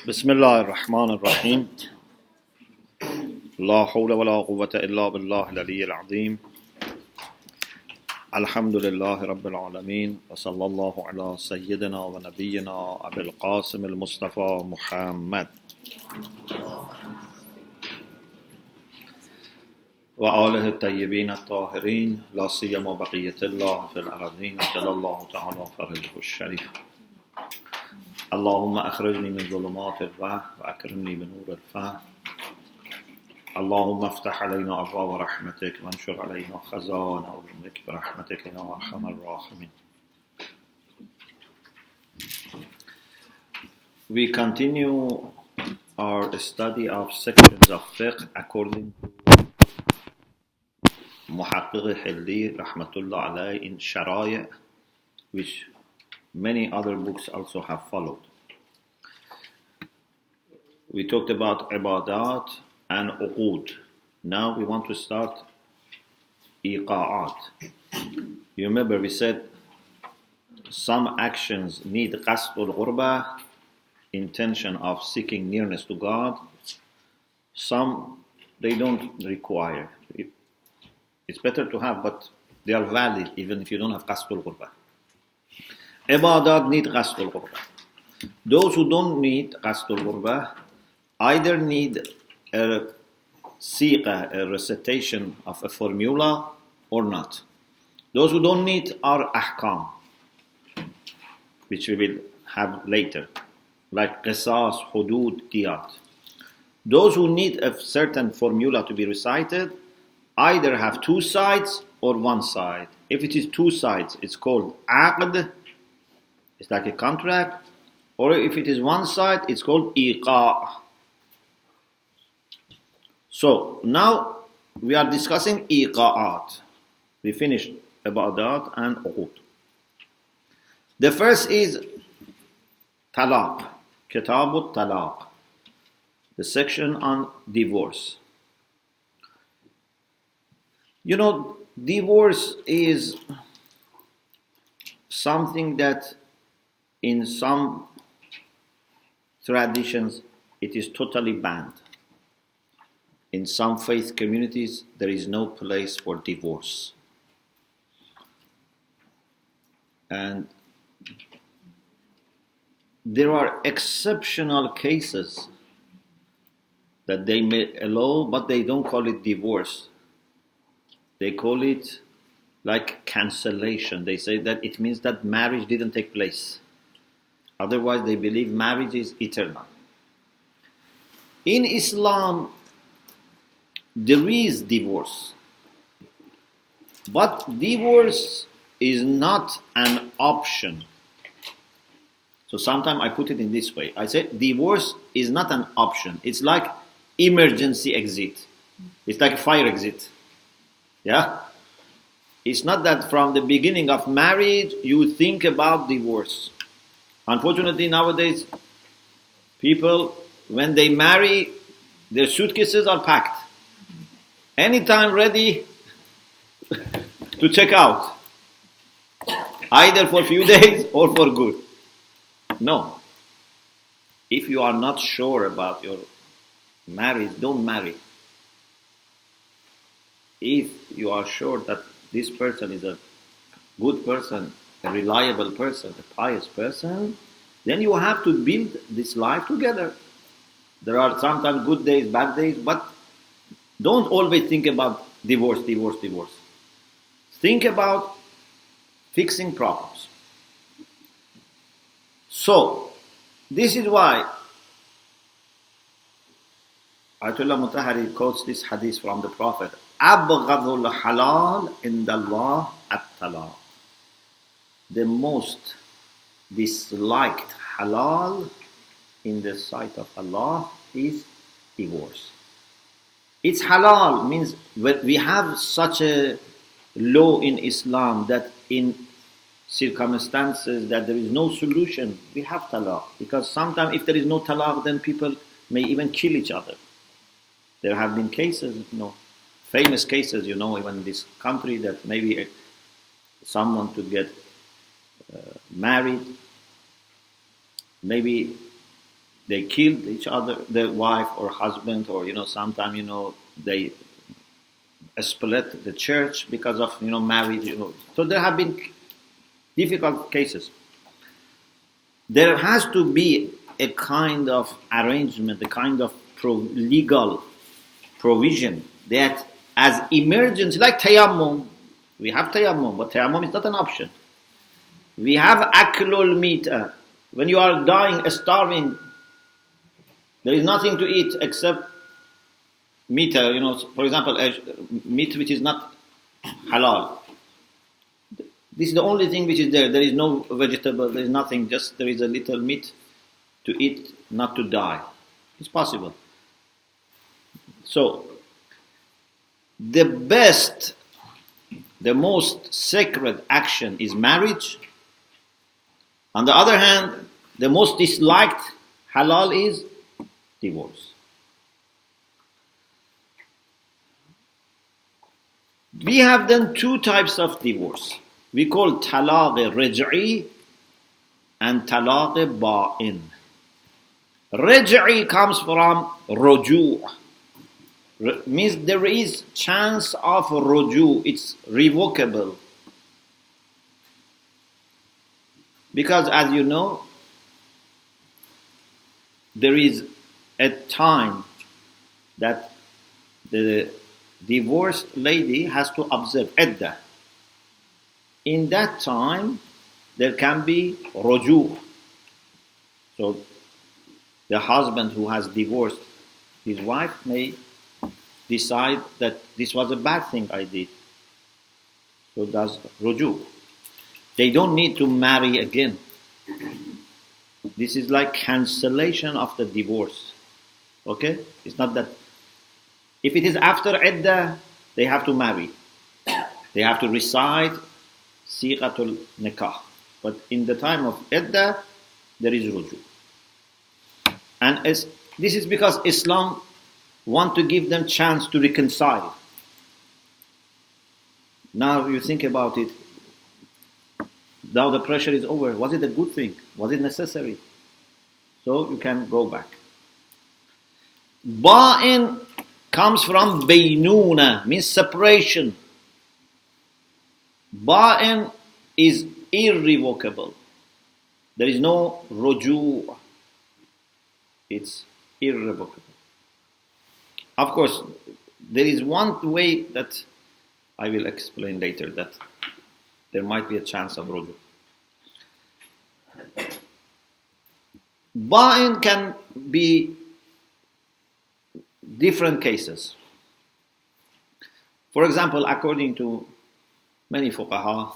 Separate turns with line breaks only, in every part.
بسم الله الرحمن الرحيم لا حول ولا قوة إلا بالله العلي العظيم الحمد لله رب العالمين وصلى الله على سيدنا ونبينا أبي القاسم المصطفى محمد وآله الطيبين الطاهرين لا سيما بقية الله في الأرضين جل الله تعالى فرجه الشريف اللهم أخرجني من ظلمات الوهم وأكرمني بنور الفهم اللهم افتح علينا أبواب رحمتك وانشر علينا خزائن علمك برحمتك يا أرحم الراحمين. We continue our study of sections of fiqh according to Muhaqqiq Hilli rahmatullah alayhi in Shara'i, which many other books also have followed. We talked about ibadat and uqud. Now we want to start iqa'aat. You remember we said some actions need qasdul ghurba, intention of seeking nearness to God. Some they don't require. It's better to have, but they are valid even if you don't have qasdul ghurba. Ibadat need qasdul ghurba. Those who don't need qasdul ghurba either need a siqa, a recitation of a formula, or not. Those who don't need are ahkam, which we will have later, like qisas, hudud, diyat. Those who need a certain formula to be recited either have two sides or one side. If it is two sides, it's called aqd, it's like a contract, or if it is one side, it's called iqa'aat. So now we are discussing iqa'aat. We finished ibadat and uqud. The first is talaq, kitabut talaq, the section on divorce. You know, divorce is something that in some traditions it is totally banned. In some faith communities there is no place for divorce. And there are exceptional cases that they may allow, but they don't call it divorce. They call it like cancellation. They say that it means that marriage didn't take place. Otherwise, they believe marriage is eternal. In Islam, there is divorce. But divorce is not an option. So sometimes I put it in this way. I say divorce is not an option. It's like emergency exit. It's like a fire exit. Yeah? It's not that from the beginning of marriage you think about divorce. Unfortunately, nowadays, people, when they marry, their suitcases are packed. Anytime ready to check out. Either for a few days or for good. No. If you are not sure about your marriage, don't marry. If you are sure that this person is a good person, a reliable person, a pious person, then you have to build this life together. There are sometimes good days, bad days, but don't always think about divorce. Think about fixing problems. So, this is why Ayatollah Mutahhari quotes this hadith from the Prophet. أَبْغَضُ الْحَلَالِ عِنْدَ اللَّهِ الطَّلَاقُ. The most disliked halal in the sight of Allah is divorce. It's halal means we have such a law in Islam that in circumstances that there is no solution, we have talaq. Because sometimes if there is no talaq, then people may even kill each other. There have been cases, famous cases, even in this country, that maybe someone to get married, maybe they killed each other, their wife or husband, or sometimes they split the church because of marriage. So there have been difficult cases. There has to be a kind of arrangement, a kind of legal provision that as emergency, like tayammum, we have tayammum, but tayammum is not an option. We have aklul mita. When you are dying, starving, there is nothing to eat except mita, for example, meat which is not halal. This is the only thing which is there. There is no vegetable, there is nothing, just there is a little meat to eat, not to die. It's possible. So, the best, the most sacred action is marriage. On the other hand, the most disliked halal is divorce. We have then two types of divorce. We call talaq raj'i and talaq ba'in. Raj'i comes from ruju'. Means there is chance of ruju'. It's revocable. Because as you know, there is a time that the divorced lady has to observe iddah. In that time, there can be ruju'. So, the husband who has divorced his wife may decide that this was a bad thing I did. So does ruju'. They don't need to marry again. This is like cancellation of the divorce. Okay? It's not that. If it is after iddah, they have to marry. They have to recite siqatul nikah. But in the time of iddah, there is ruju'. And this is because Islam want to give them chance to reconcile. Now you think about it. Now the pressure is over. Was it a good thing? Was it necessary? So you can go back. Ba'in comes from baynuna, means separation. Ba'in is irrevocable. There is no ruju'. It's irrevocable. Of course, there is one way that I will explain later, that there might be a chance of ruju'. Ba'in can be different cases. For example, according to many fuqaha,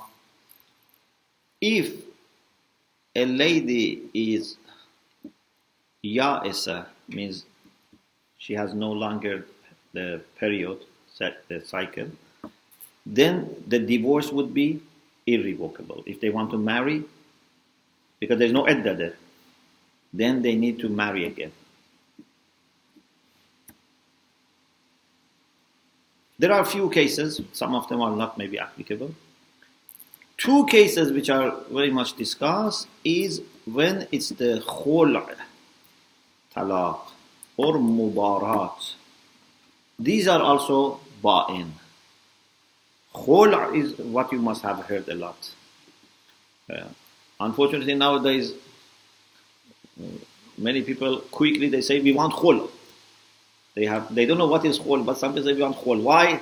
if a lady is ya'isa, means she has no longer the period, the cycle, then the divorce would be irrevocable. If they want to marry, because there's no iddah there, then they need to marry again. There are a few cases, some of them are not maybe applicable. Two cases which are very much discussed is when it's the khul' talaq or mubarat. These are also ba'in. Khul' is what you must have heard a lot. Unfortunately nowadays, many people quickly they say we want khul'. They don't know what is khul', but some people say we want khul'. Why?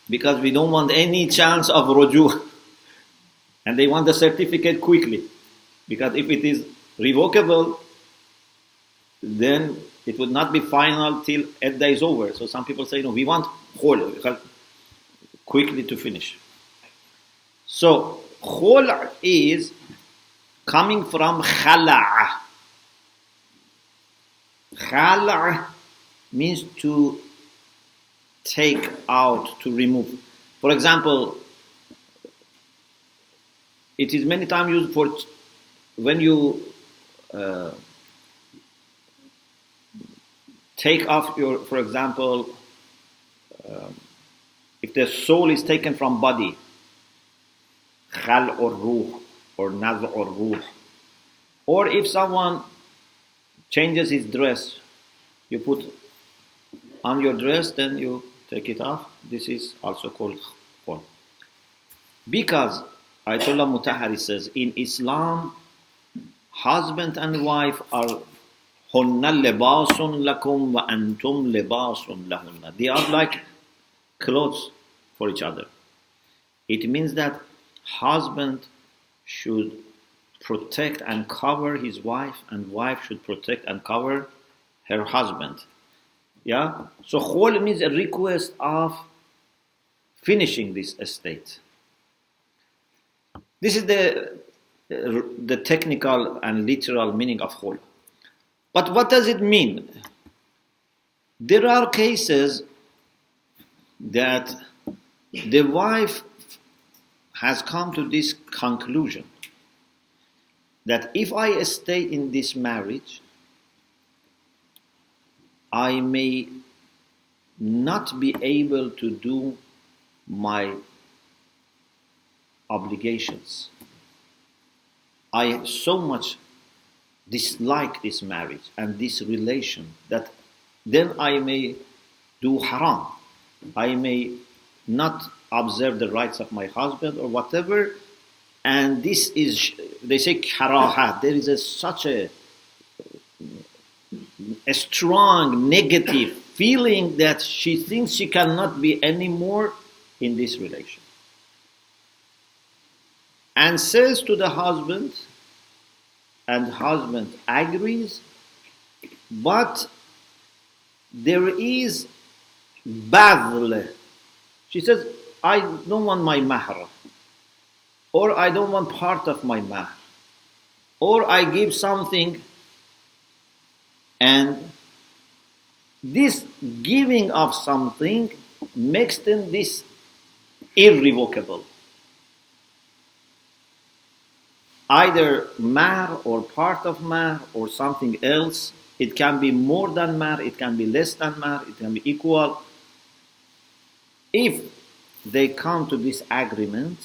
Because we don't want any chance of ruju'. And they want the certificate quickly. Because if it is revocable, then it would not be final till iddah is over. So some people say, no, we want khul', quickly to finish. So, khul' is coming from khala'a. Khala'a means to take out, to remove. For example, it is many times used for when you take off your, for example, if the soul is taken from body, khal or ruh, or naz or ruh, or if someone changes his dress. You put on your dress, then you take it off. This is also called khul. Because Ayatollah Mutahhari says, in Islam, husband and wife are hunna libasun lakum wa antum libasun lahunna. They are like clothes for each other. It means that husband should protect and cover his wife, and wife should protect and cover her husband. Yeah? So khul means a request of finishing this estate. This is the technical and literal meaning of khul. But what does it mean? There are cases that the wife has come to this conclusion that if I stay in this marriage, I may not be able to do my obligations. I so much dislike this marriage and this relation that then I may do haram. I may not observe the rights of my husband or whatever. And this is, they say, karahat. There is such a strong negative feeling that she thinks she cannot be anymore in this relation. And says to the husband, and husband agrees, but there is badl. She says, I don't want my mahr, or I don't want part of my mahr, or I give something, and this giving of something makes them this irrevocable. Either mahr or part of mahr or something else. It can be more than mahr, it can be less than mahr, it can be equal. If they come to this agreement,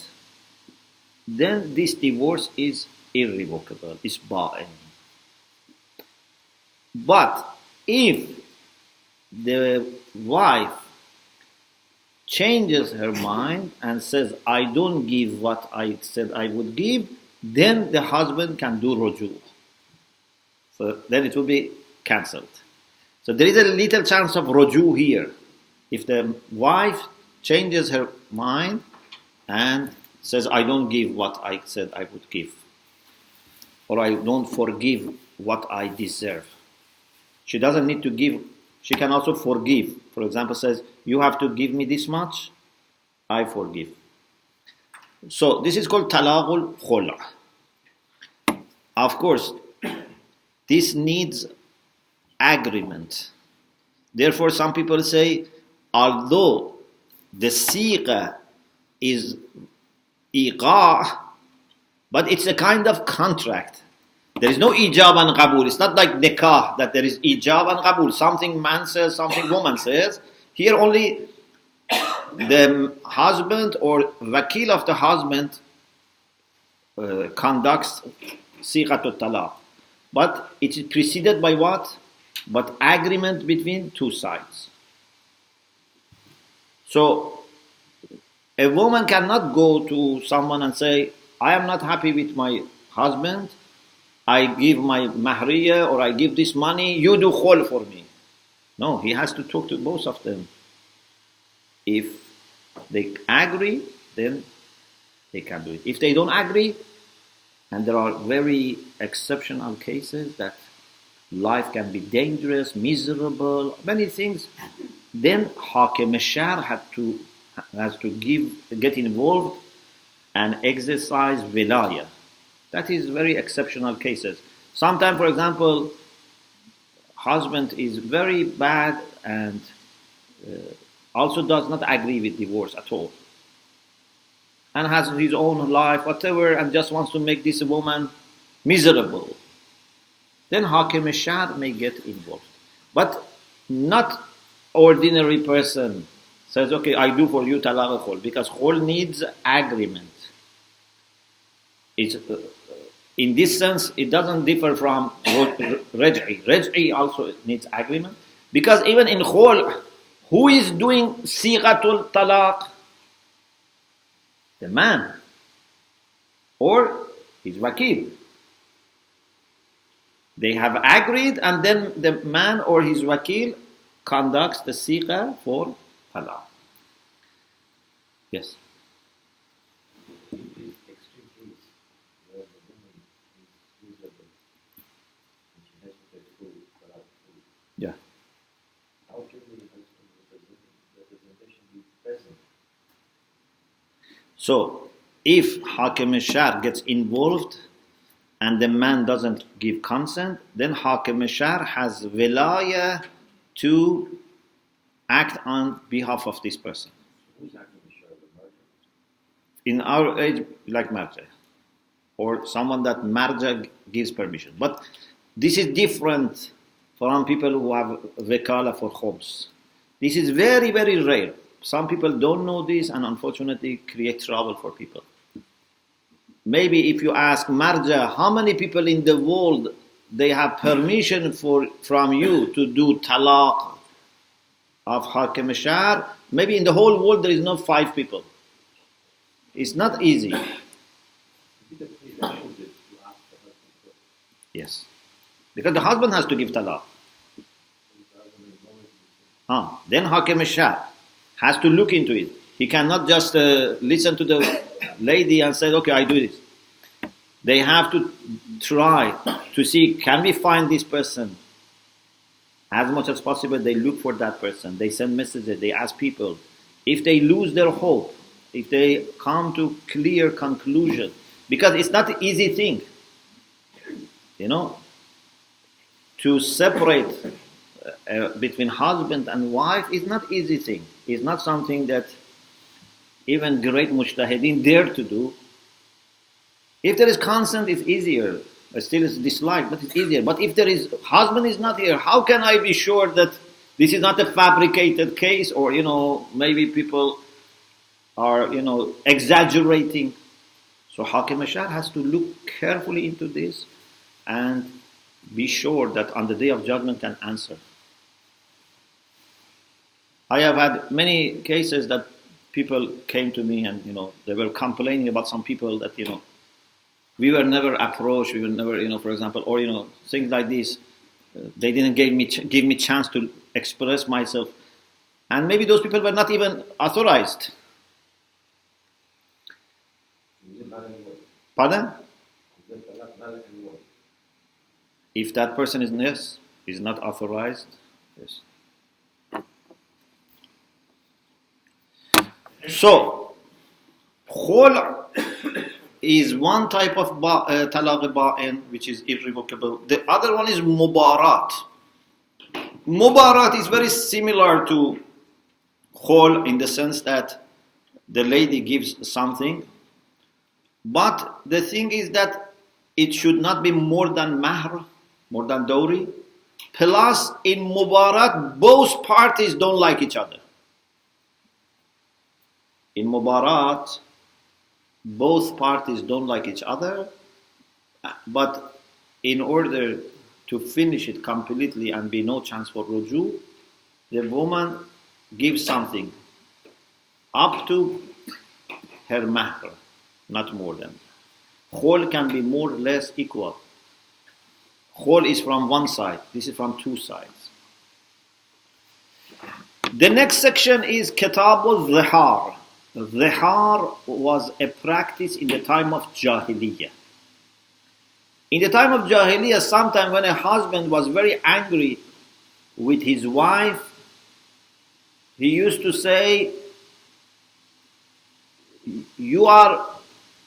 then this divorce is irrevocable, it's ba'in. But if the wife changes her mind and says, I don't give what I said I would give, then the husband can do ruju. So then it will be cancelled. So there is a little chance of ruju here. If the wife changes her mind and says, I don't give what I said I would give, or I don't forgive what I deserve. She doesn't need to give, she can also forgive. For example, says, you have to give me this much, I forgive. So this is called talaqul khula. Of course, this needs agreement. Therefore, some people say, although the siqa is iqa'aat, but it's a kind of contract. There is no ijab and qabul. It's not like nikah, that there is ijab and qabul. Something man says, something woman says. Here only the husband or wakil of the husband conducts siqatul talaq. But it is preceded by what? But agreement between two sides. So a woman cannot go to someone and say, I am not happy with my husband, I give my mahriya or I give this money, you do khul for me. No, he has to talk to both of them. If they agree, then they can do it. If they don't agree, and there are very exceptional cases that life can be dangerous, miserable, many things, then Hakim Shar has to get involved and exercise wilaya. That is very exceptional cases. Sometimes, for example, husband is very bad and also does not agree with divorce at all, and has his own life, whatever, and just wants to make this woman miserable. Then Hakim Shar may get involved. But not ordinary person says, okay, I do for you talaq khul, because khul needs agreement. It's In this sense, it doesn't differ from raj'i. Raj'i also needs agreement. Because even in khul, who is doing sighatul talaq? The man. Or his wakil. They have agreed, and then the man or his wakil conducts the sigha for talaq. Yes. Yeah.
How can the representation be present?
So, if Hakim al-Shar gets involved and the man doesn't give consent, then Hakim al-Shar has wilaya to act on behalf of this person.
Who's acting the share of the margin?
In our age, like marja, or someone that marja gives permission. But this is different from people who have wakala for khums. This is very, very rare. Some people don't know this and unfortunately create trouble for people. Maybe if you ask marja, how many people in the world they have permission from you to do talaq of Hakim al-Shar, maybe in the whole world there is not 5 people. It's not easy. Yes. Because the husband has to give talaq. Then Hakim al-Shar has to look into it. He cannot just listen to the lady and say, okay, I do this. They have to try to see, can we find this person? As much as possible, they look for that person. They send messages, they ask people. If they lose their hope, if they come to clear conclusion, because it's not an easy thing, to separate between husband and wife is not easy thing. It's not something that even great mujtahideen dare to do. If there is consent, it's easier. Still it's disliked, but it's easier. But if there is, husband is not here, how can I be sure that this is not a fabricated case, or, maybe people are, exaggerating. So Hakim al-Shar has to look carefully into this and be sure that on the day of judgment can answer. I have had many cases that people came to me and, they were complaining about some people that, we were never approached, we were never, for example, or, things like this. They didn't give me chance to express myself. And maybe those people were not even authorized. Pardon? If that person is not authorized, yes. So, khul is one type of talaq ba'in, which is irrevocable. The other one is mubarat. Mubarat is very similar to khul in the sense that the lady gives something, but the thing is that it should not be more than mahr, more than dowry. Plus, in mubarat, both parties don't like each other. In mubarat, both parties don't like each other, but in order to finish it completely and be no chance for ruju, the woman gives something up to her mahr, not more than. Khul can be more or less equal. Khul is from one side, this is from 2 sides. The next section is Kitab al-Zihar. Zihar was a practice in the time of Jahiliyyah. In the time of Jahiliyyah, sometime when a husband was very angry with his wife, he used to say, you are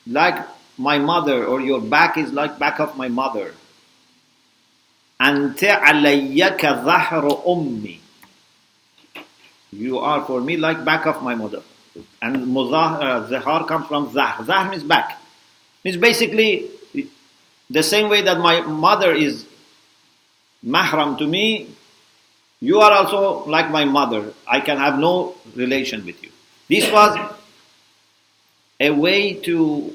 like my mother, or your back is like back of my mother. Anta alayyaka dhahru ummi. You are for me like back of my mother. And zihar comes from zahr. Zahr means back. Means basically the same way that my mother is mahram to me, you are also like my mother. I can have no relation with you. This was a way to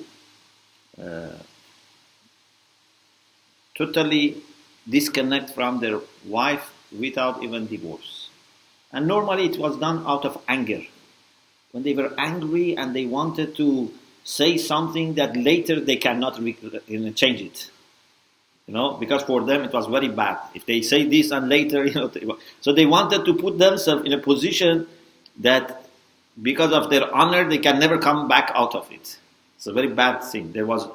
totally disconnect from their wife without even divorce. And normally it was done out of anger. When they were angry and they wanted to say something that later they cannot change it. Because for them it was very bad. If they say this and later, so they wanted to put themselves in a position that because of their honor, they can never come back out of it. It's a very bad thing. There was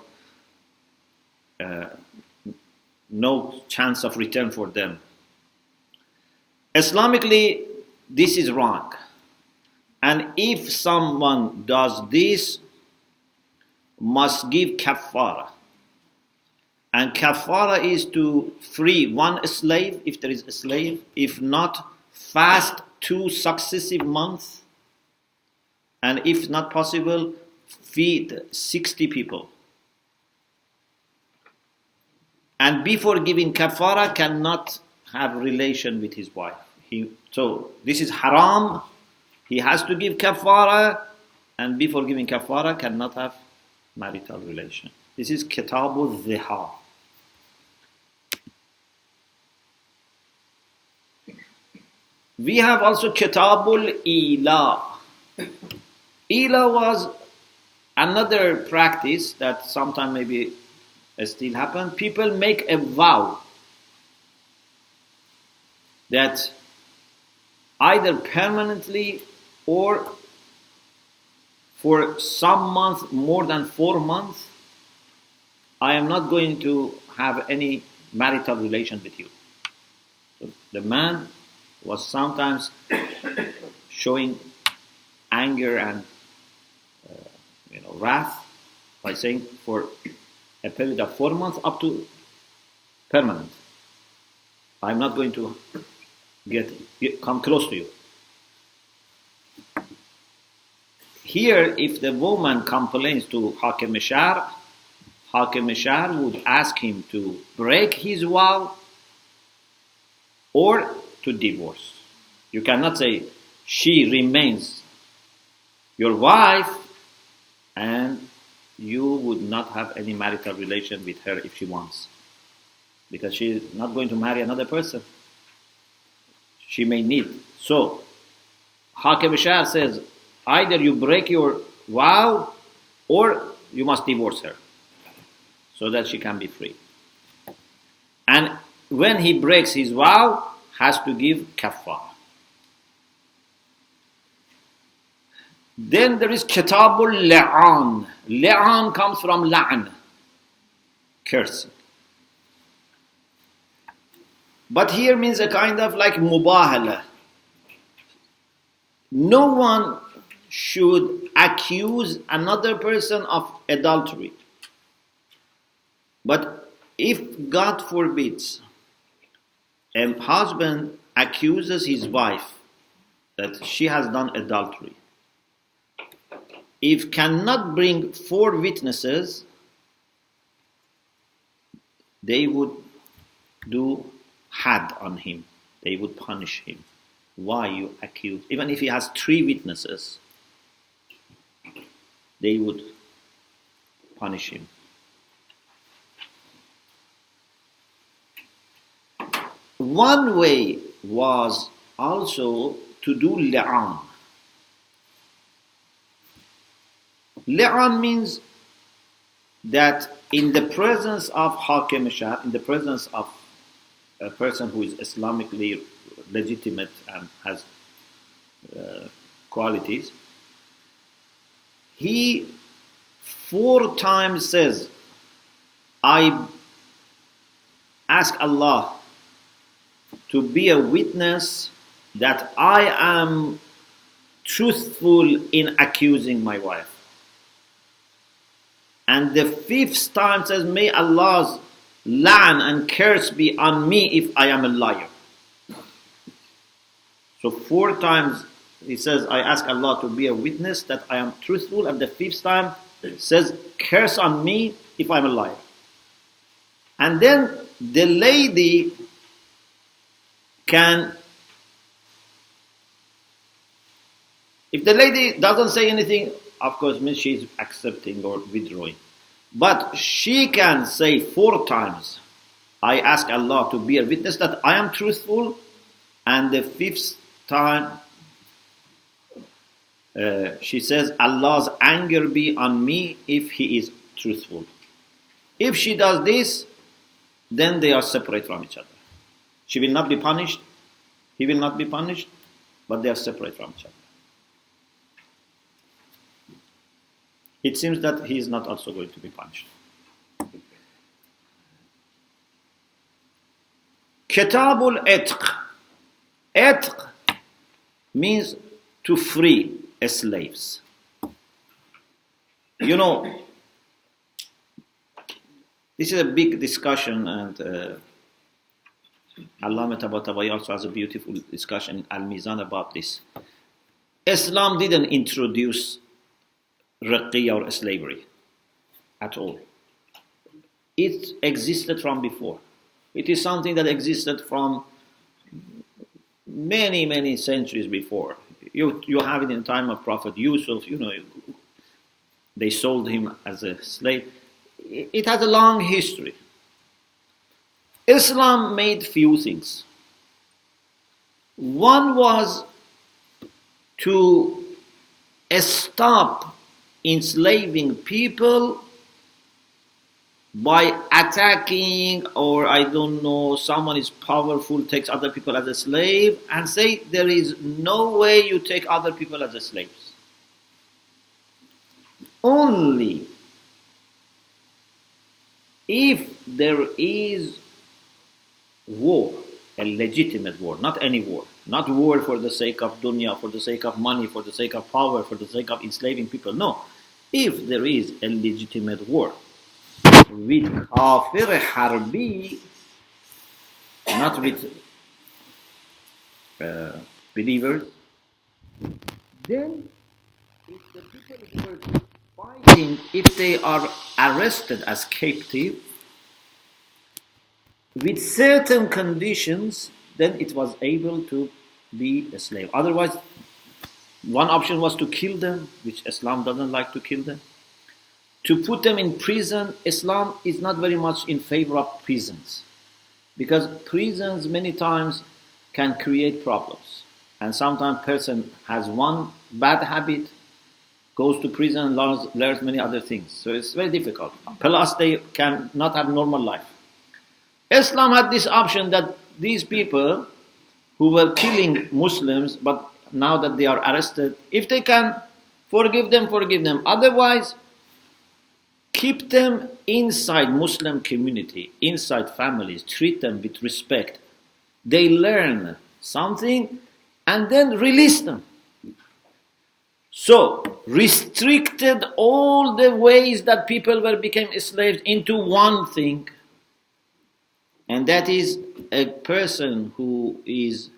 no chance of return for them. Islamically, this is wrong. And if someone does this, must give kafara. And kafara is to free one slave, if there is a slave. If not, fast 2 successive months. And if not possible, feed 60 people. And before giving kafara, cannot have relation with his wife. So this is haram. He has to give kafara, and before giving kafara, cannot have marital relation. This is kitabul zihar. We have also kitabul ila. Ila was another practice that sometimes maybe still happen. People make a vow that either permanently or for some month, more than 4 months, I am not going to have any marital relation with you. So the man was sometimes showing anger and wrath by saying for a period of 4 months up to permanent, I'm not going to come close to you. Here, if the woman complains to Hakim Shar would ask him to break his vow or to divorce. You cannot say she remains your wife and you would not have any marital relation with her if she wants, because she is not going to marry another person. She may need. So, Hakim Shar says, either you break your vow or you must divorce her so that she can be free. And when he breaks his vow, has to give kafar. Then there is kitabul la'an. La'an comes from la'an, cursing. But here means a kind of like mubahala. No one should accuse another person of adultery. But if God forbids, a husband accuses his wife that she has done adultery, if cannot bring 4 witnesses, they would do had on him. They would punish him. Why you accuse? Even if he has 3 witnesses, they would punish him. One way was also to do li'an. Li'an means that in the presence of Hakim Shah, in the presence of a person who is Islamically legitimate and has qualities, he 4 times says, I ask Allah to be a witness that I am truthful in accusing my wife. And the 5th time says, may Allah's la'an and curse be on me if I am a liar. So 4 times he says, I ask Allah to be a witness that I am truthful, and the 5th time says, curse on me if I'm a liar. And then the lady can, if the lady doesn't say anything, of course means she is accepting or withdrawing. But she can say 4 times, I ask Allah to be a witness that I am truthful, and the fifth time she says, Allah's anger be on me if he is truthful. If she does this, then they are separate from each other. She will not be punished, he will not be punished, but they are separate from each other. It seems that he is not also going to be punished. Kitabul Itq. Itq means to free slaves. You know, this is a big discussion, and Allama Tabatabai also has a beautiful discussion in Al-Mizan about this. Islam didn't introduce raqiyya or slavery at all. It existed from before. It is something that existed from many, many centuries before. You have it in the time of Prophet Yusuf, you know, they sold him as a slave. It has a long history. Islam made few things. One was to stop enslaving people by attacking, or I don't know, someone is powerful, takes other people as a slave, and say there is no way you take other people as a slaves. Only if there is war, a legitimate war, not any war, not war for the sake of dunya, for the sake of money, for the sake of power, for the sake of enslaving people. No. If there is a legitimate war with kafir harbi, not with believers, then if the people who are fighting, if they are arrested as captive with certain conditions, then it was able to be a slave. Otherwise, one option was to kill them, which Islam doesn't like to kill them. To put them in prison, Islam is not very much in favor of prisons, because prisons many times can create problems. And sometimes a person has one bad habit, goes to prison and learns many other things. So it's very difficult. Plus they cannot have normal life. Islam had this option that these people who were killing Muslims, but now that they are arrested, if they can forgive them, forgive them. Otherwise, keep them inside Muslim community, inside families, treat them with respect. They learn something and then release them. So, restricted all the ways that people became slaves into one thing. And that is a person who is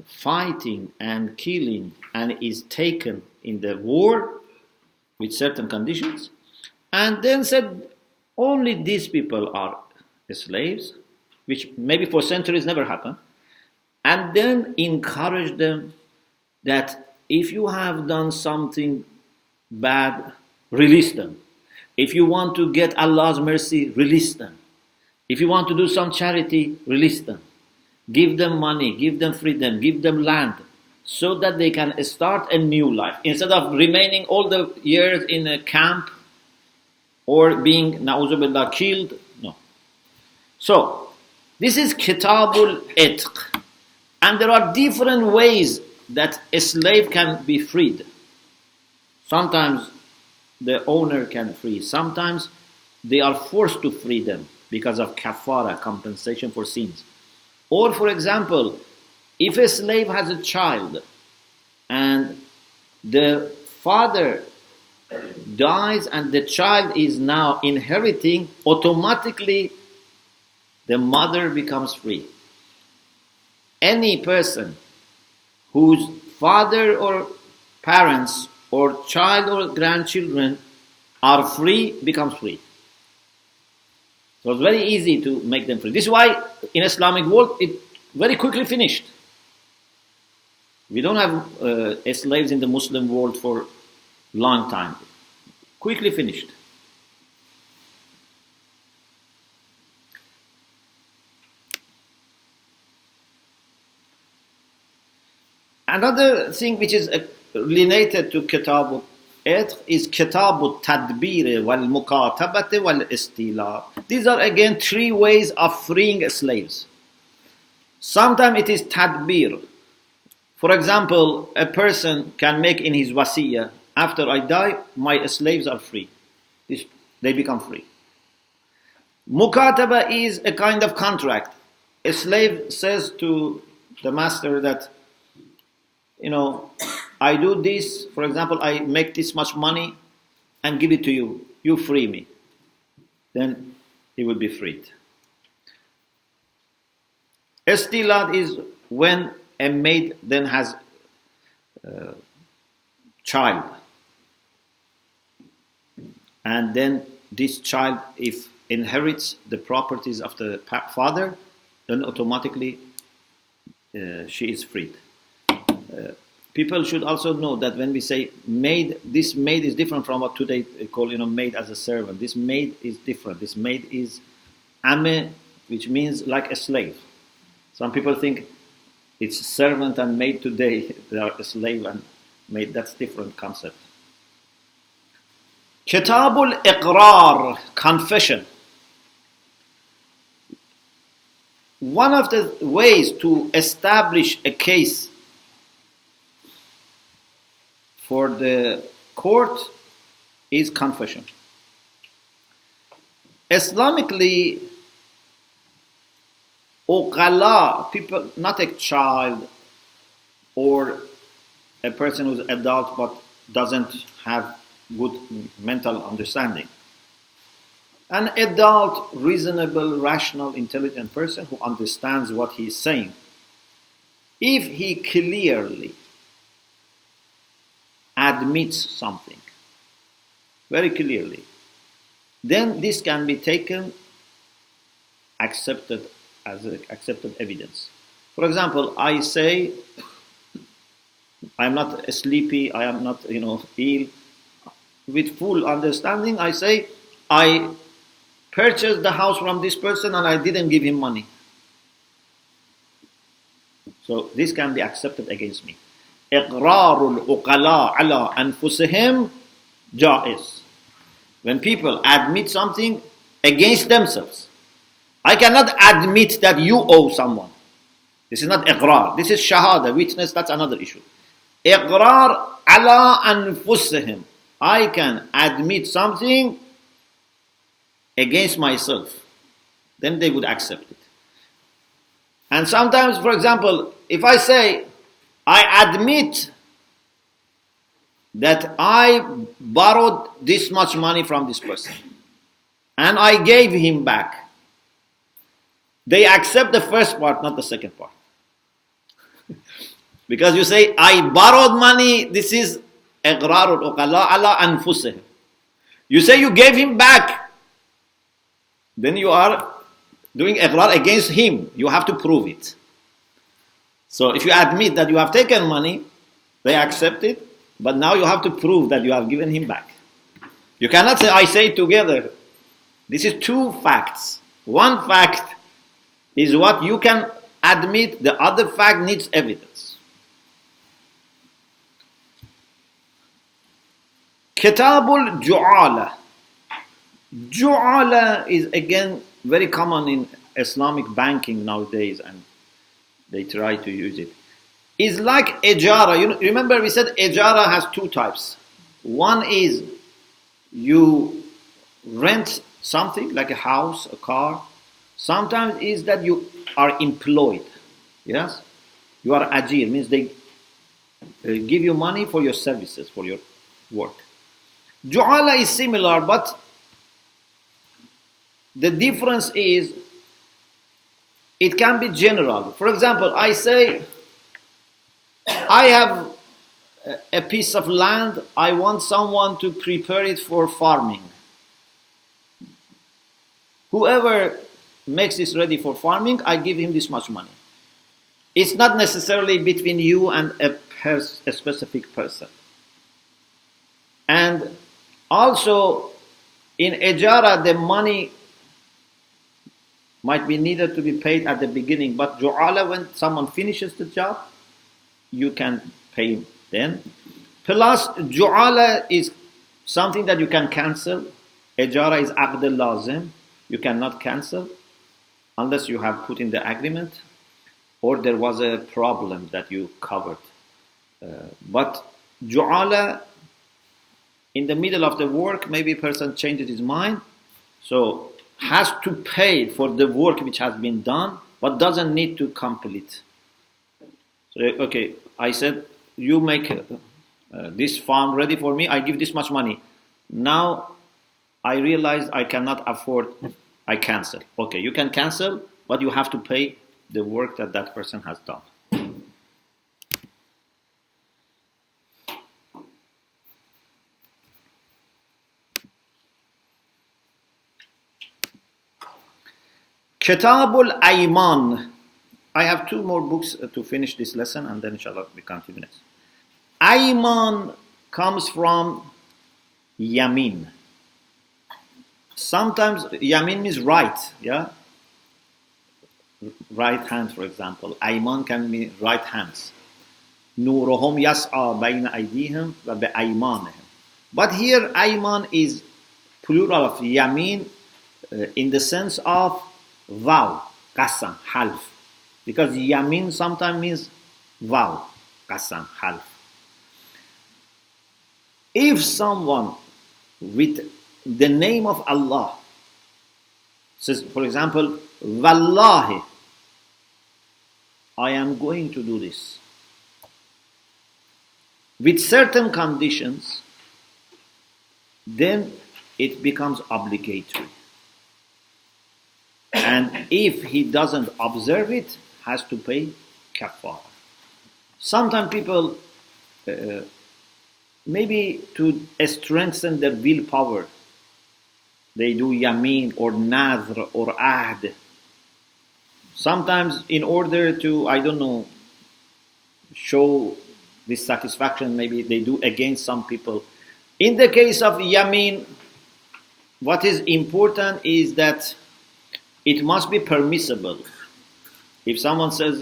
fighting and killing and is taken in the war with certain conditions, and then said only these people are slaves, which maybe for centuries never happened, and then encourage them that if you have done something bad, release them. If you want to get Allah's mercy, release them. If you want to do some charity, release them. Give them money, give them freedom, give them land, so that they can start a new life. Instead of remaining all the years in a camp or being, na'uzubillah, killed. No. So, this is Kitabul Itq. And there are different ways that a slave can be freed. Sometimes the owner can free. Sometimes they are forced to free them because of kafara, compensation for sins. Or, for example, if a slave has a child and the father dies and the child is now inheriting, automatically the mother becomes free. Any person whose father or parents or child or grandchildren are free becomes free. So it's very easy to make them free. This is why in Islamic world it very quickly finished. We don't have slaves in the Muslim world for a long time. Quickly finished. Another thing which is related to Kitab al-Itq is Kitab al-Tadbir wal-Muqatabati wal-Istila. These are again three ways of freeing slaves. Sometimes it is Tadbir. For example, a person can make in his wasiyah, after I die, my slaves are free. They become free. Mukataba is a kind of contract. A slave says to the master that, I do this, for example, I make this much money and give it to you. You free me. Then he will be freed. Istilat is when a maid then has a child. And then this child, if inherits the properties of the father, then automatically she is freed. People should also know that when we say maid, this maid is different from what today they call maid as a servant. This maid is different. This maid is ame, which means like a slave. Some people think it's servant and maid today. They are a slave and maid. That's different concept. Kitabul Iqrar, confession. One of the ways to establish a case for the court is confession. Islamically, uqala, people, not a child or a person who's adult but doesn't have good mental understanding. An adult, reasonable, rational, intelligent person who understands what he is saying, if he clearly admits something, very clearly, then this can be taken, accepted as accepted evidence. For example, I say, I am not sleepy, I am not, ill. With full understanding, I say, I purchased the house from this person and I didn't give him money. So this can be accepted against me. إقرار العقلاء على أنفسهم جائز. When people admit something against themselves. I cannot admit that you owe someone. This is not iqrar. This is shahada, witness, that's another issue. إقرار على أنفسهم. I can admit something against myself. Then they would accept it. And sometimes, for example, if I say, I admit that I borrowed this much money from this person and I gave him back, they accept the first part, not the second part. Because you say, I borrowed money, this is إقرار العقلاء على أنفسهم. You say you gave him back, then you are doing iqrar against him. You have to prove it. So if you admit that you have taken money, they accept it, but now you have to prove that you have given him back. You cannot say, I say together. This is two facts. One fact is what you can admit, the other fact needs evidence. Kitabul Ju'ala. Ju'ala is again very common in Islamic banking nowadays, and they try to use it. It's like ijara. You remember we said ijara has two types. One is you rent something like a house, a car. Sometimes is that you are employed. Yes? You are ajir, means they give you money for your services, for your work. Ju'ala is similar, but the difference is it can be general. For example, I say, I have a piece of land, I want someone to prepare it for farming. Whoever makes this ready for farming, I give him this much money. It's not necessarily between you and a specific person. And also, in ijara, the money might be needed to be paid at the beginning, but ju'ala, when someone finishes the job, you can pay then. Plus, ju'ala is something that you can cancel. Ijara is aqd al-lazim. You cannot cancel unless you have put in the agreement or there was a problem that you covered. But ju'ala, in the middle of the work, maybe a person changes his mind, so has to pay for the work which has been done, but doesn't need to complete. So, okay, I said, you make this farm ready for me, I give this much money. Now, I realize I cannot afford, I cancel. Okay, you can cancel, but you have to pay the work that that person has done. Kitabul Ayman. I have two more books to finish this lesson and then inshallah we continue next. Ayman comes from Yamin. Sometimes Yamin means right, yeah? Right hand, for example. Ayman can mean right hands. Nuruhum yas'a bayna aydihim wa bi aymanihim. But here Ayman is plural of Yamin in the sense of vow, qasam, half. Because Yamin sometimes means vow, qasam, half. If someone with the name of Allah says, for example, Wallahi, I am going to do this, with certain conditions, then it becomes obligatory. And if he doesn't observe it, has to pay kafara. Sometimes people, maybe to strengthen their willpower, they do yamin or nadr or ahd. Sometimes in order to, I don't know, show dissatisfaction, maybe they do against some people. In the case of yamin, what is important is that it must be permissible. If someone says,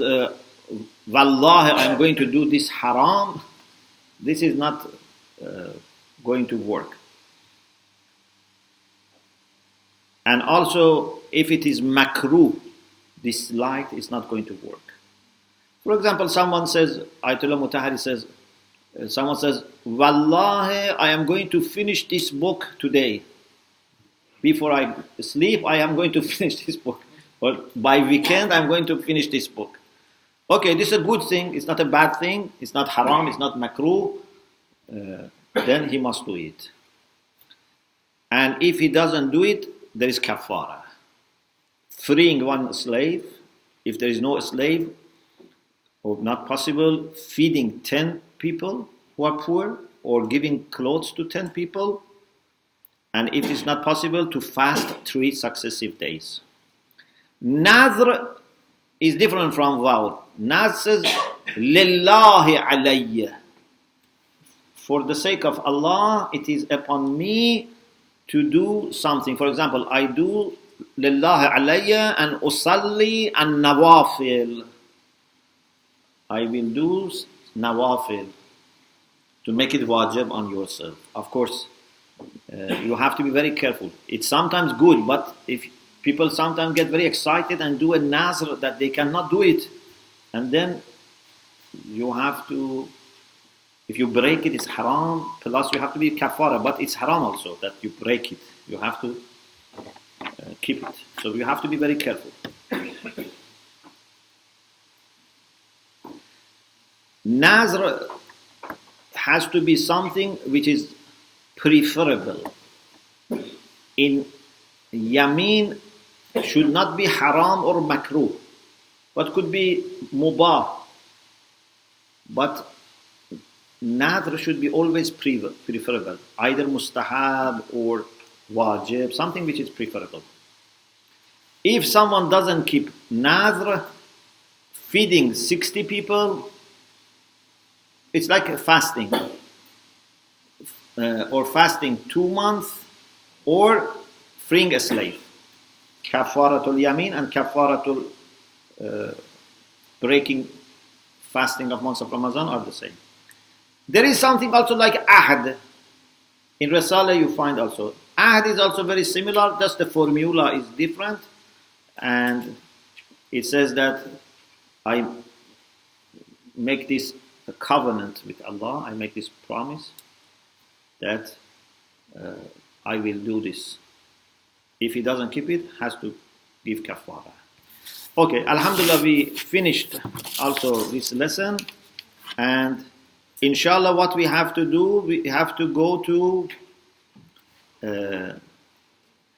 Wallahi, I'm going to do this haram, this is not going to work. And also, if it is makruh, this light is not going to work. For example, someone says, Ayatollah Mutahhari says, someone says, Wallahi, I am going to finish this book today. Before I sleep, I am going to finish this book. Or by weekend, I'm going to finish this book. Okay, this is a good thing. It's not a bad thing. It's not haram. It's not makruh. Then he must do it. And if he doesn't do it, there is kafara. Freeing one slave, if there is no slave, or not possible, feeding 10 people who are poor, or giving clothes to 10 people, and if it's not possible, to fast 3 successive days. Nadr is different from vow. Nadr says, Lillahi alayya. For the sake of Allah, it is upon me to do something. For example, I do Lillahi alayya and usalli and nawafil. I will do nawafil to make it wajib on yourself. Of course, you have to be very careful. It's sometimes good, but if people sometimes get very excited and do a nazr that they cannot do it, and then you have to, if you break it, it's haram, plus you have to be kafara, but it's haram also that you break it. You have to keep it. So you have to be very careful. Nazr has to be something which is preferable. In yamin should not be haram or makruh, but could be mubah. But nadr should be always preferable, either mustahab or wajib, something which is preferable. If someone doesn't keep nadr, feeding 60 people, it's like a fasting. Or fasting 2 months, or freeing a slave. Kafaratul yamin and kafaratul breaking fasting of months of Ramadan are the same. There is something also like ahd. In Risala you find also. Ahd is also very similar, just the formula is different. And it says that I make this a covenant with Allah, I make this promise that I will do this. If he doesn't keep it, has to give kafara. Okay, Alhamdulillah, we finished also this lesson. And inshallah, what we have to do, we have to go to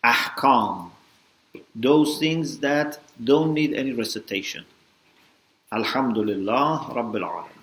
ahkam, those things that don't need any recitation. Alhamdulillah Rabbil Alamin.